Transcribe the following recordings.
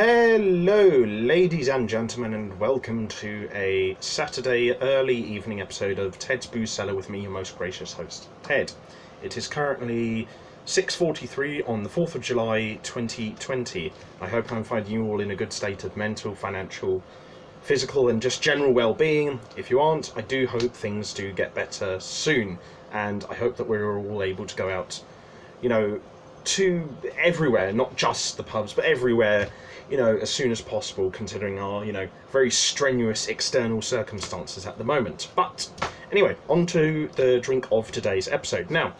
Hello, ladies and gentlemen, and welcome to a Saturday early evening episode of Ted's Booze Cellar with me, your most gracious host, Ted. It is currently 6:43 on the 4th of July 2020. I hope I'm finding you all in a good state of mental, financial, physical, and just general well-being. If you aren't, I do hope things do get better soon, and I hope that we're all able to go out, to everywhere, not just the pubs, but everywhere, as soon as possible, considering our, very strenuous external circumstances at the moment. But anyway, on to the drink of today's episode. Now,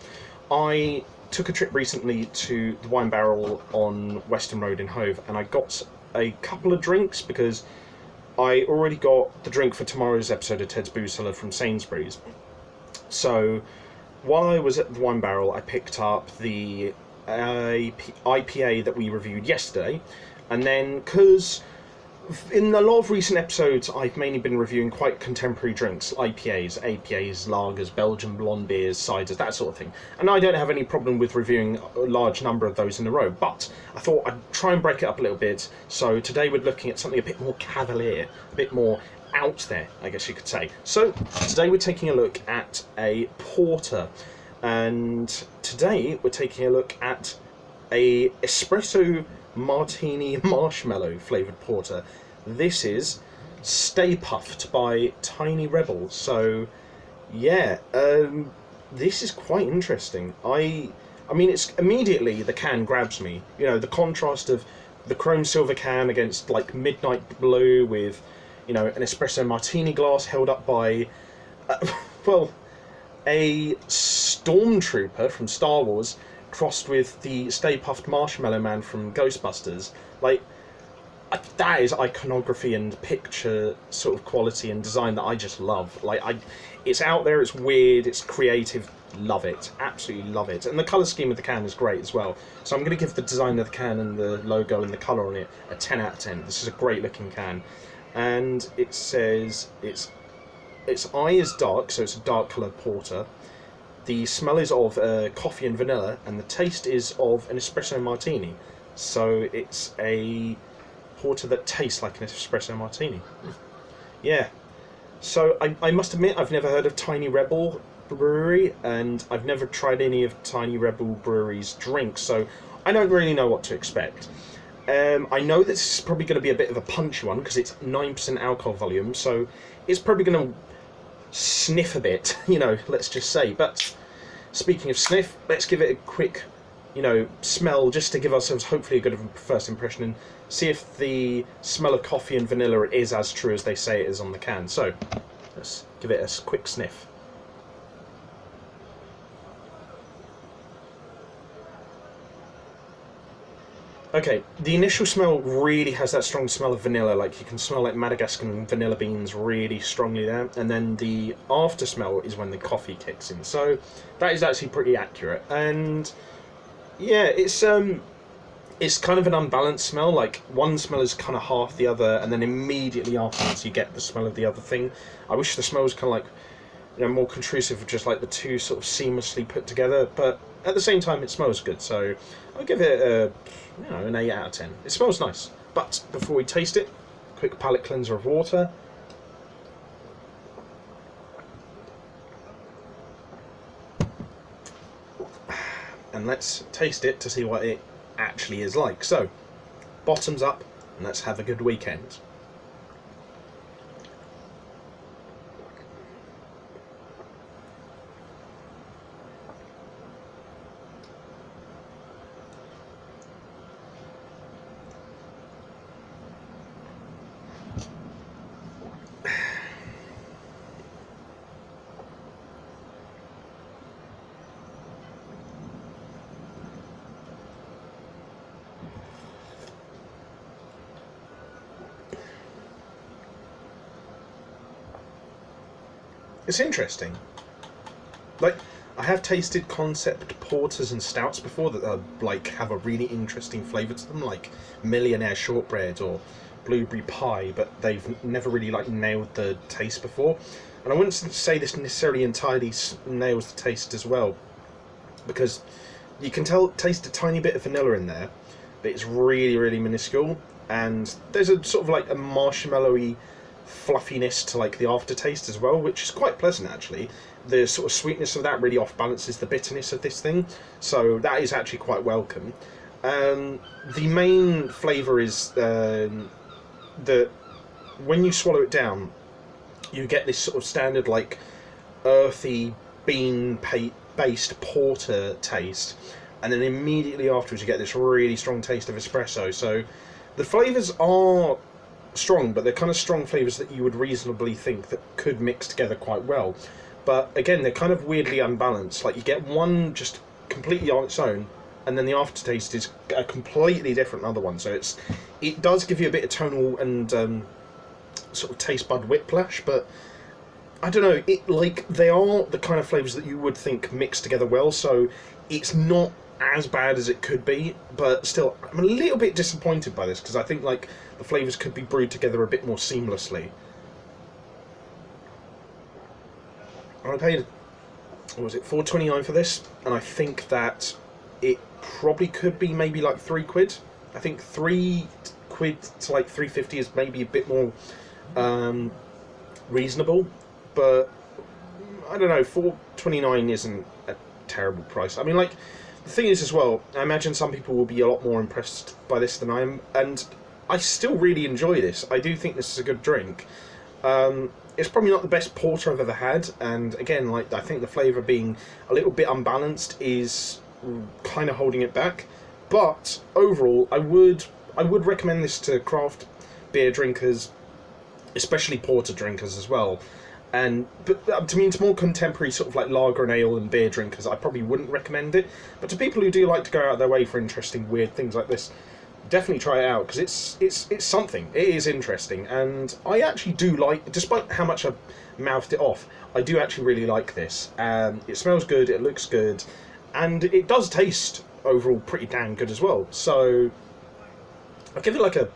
I took a trip recently to the Wine Barrel on Western Road in Hove, and I got a couple of drinks because I already got the drink for tomorrow's episode of Ted's Booze Cellar from Sainsbury's. So while I was at the Wine Barrel, I picked up the IPA that we reviewed yesterday, and then because in a lot of recent episodes I've mainly been reviewing quite contemporary drinks, IPAs, APAs, lagers, Belgian blonde beers, ciders, that sort of thing, and I don't have any problem with reviewing a large number of those in a row, but I thought I'd try and break it up a little bit. So today we're looking at something a bit more cavalier, a bit more out there, I guess you could say. So today we're taking a look at a porter, and today we're taking a look at a espresso martini marshmallow flavoured porter. This is Stay Puft by Tiny Rebel. So yeah, this is quite interesting. I mean, it's immediately the can grabs me. The contrast of the chrome silver can against like midnight blue with, an espresso martini glass held up by, a stormtrooper from Star Wars crossed with the Stay Puft Marshmallow Man from Ghostbusters. That is iconography and picture sort of quality and design that I just love. It's out there, it's weird, it's creative, love it, absolutely love it. And the colour scheme of the can is great as well. So I'm going to give the design of the can and the logo and the colour on it a 10 out of 10. This is a great looking can. And it says its eye is dark, so it's a dark coloured porter. The smell is of coffee and vanilla, and the taste is of an espresso martini. So it's a porter that tastes like an espresso martini. Yeah. So I must admit, I've never heard of Tiny Rebel Brewery, and I've never tried any of Tiny Rebel Brewery's drinks, so I don't really know what to expect. I know this is probably going to be a bit of a punchy one because it's 9% alcohol volume, so it's probably going to sniff a bit, let's just say. But speaking of sniff, let's give it a quick, smell, just to give ourselves hopefully a good first impression and see if the smell of coffee and vanilla is as true as they say it is on the can. So let's give it a quick sniff. Okay, the initial smell really has that strong smell of vanilla, you can smell Madagascan vanilla beans really strongly there, and then the after smell is when the coffee kicks in, so that is actually pretty accurate. And yeah, it's kind of an unbalanced smell, one smell is kind of half the other, and then immediately afterwards you get the smell of the other thing. I wish the smell was kind of more intrusive, just the two sort of seamlessly put together, but at the same time it smells good, so I'll give it an 8 out of 10. It smells nice. But before we taste it, quick palate cleanser of water. And let's taste it to see what it actually is like. So, bottoms up, and let's have a good weekend. It's interesting. I have tasted concept porters and stouts before that have a really interesting flavour to them, like Millionaire Shortbread or Blueberry Pie, but they've never really nailed the taste before. And I wouldn't say this necessarily entirely nails the taste as well, because you can taste a tiny bit of vanilla in there, but it's really, really minuscule. And there's a sort of like a marshmallowy fluffiness to like the aftertaste as well, which is quite pleasant actually. The sort of sweetness of that really off balances the bitterness of this thing, so that is actually quite welcome. The main flavour is that when you swallow it down, you get this sort of standard like earthy bean-based porter taste, and then immediately afterwards you get this really strong taste of espresso. So the flavours are strong, but they're kind of strong flavours that you would reasonably think that could mix together quite well. But again, they're kind of weirdly unbalanced. Like you get one just completely on its own, and then the aftertaste is a completely different other one. So it does give you a bit of tonal and sort of taste bud whiplash, but I don't know. They are the kind of flavours that you would think mix together well. So it's not as bad as it could be, but still, I'm a little bit disappointed by this because I think like the flavours could be brewed together a bit more seamlessly. I paid, what was it, £4.29 for this, and I think that it probably could be maybe like £3. I think £3 to like £3.50 is maybe a bit more reasonable, but I don't know. £4.29 isn't a terrible price. I mean, like the thing is as well, I imagine some people will be a lot more impressed by this than I am, and I still really enjoy this. I do think this is a good drink. It's probably not the best porter I've ever had, and again, like I think the flavour being a little bit unbalanced is kind of holding it back. But overall, I would recommend this to craft beer drinkers, especially porter drinkers as well. But to me, to more contemporary sort of like lager and ale and beer drinkers, I probably wouldn't recommend it. But to people who do like to go out of their way for interesting, weird things like this, definitely try it out, because it's something. It is interesting, and I actually do like, despite how much I mouthed it off, I do actually really like this. It smells good, it looks good, and it does taste overall pretty damn good as well. So I'll give it like a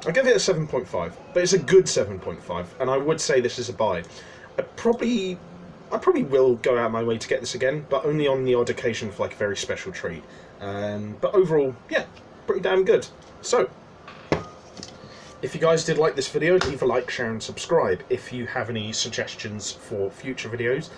I'll give it a 7.5, but it's a good 7.5, and I would say this is a buy. I probably will go out my way to get this again, but only on the odd occasion for like a very special treat. But overall, yeah, pretty damn good. So, if you guys did like this video, leave a like, share and subscribe. If you have any suggestions for future videos,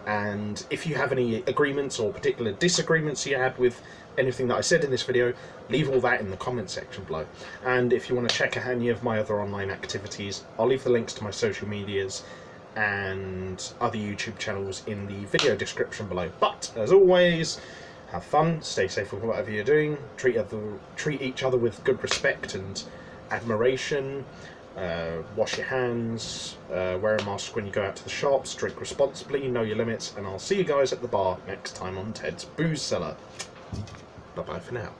and if you have any agreements or particular disagreements you had with anything that I said in this video, leave all that in the comment section below. And if you want to check out any of my other online activities, I'll leave the links to my social medias and other YouTube channels in the video description below. But as always, have fun, stay safe with whatever you're doing, treat each other with good respect and admiration, wash your hands, wear a mask when you go out to the shops, drink responsibly, know your limits, and I'll see you guys at the bar next time on Ted's Booze Cellar. Bye bye for now.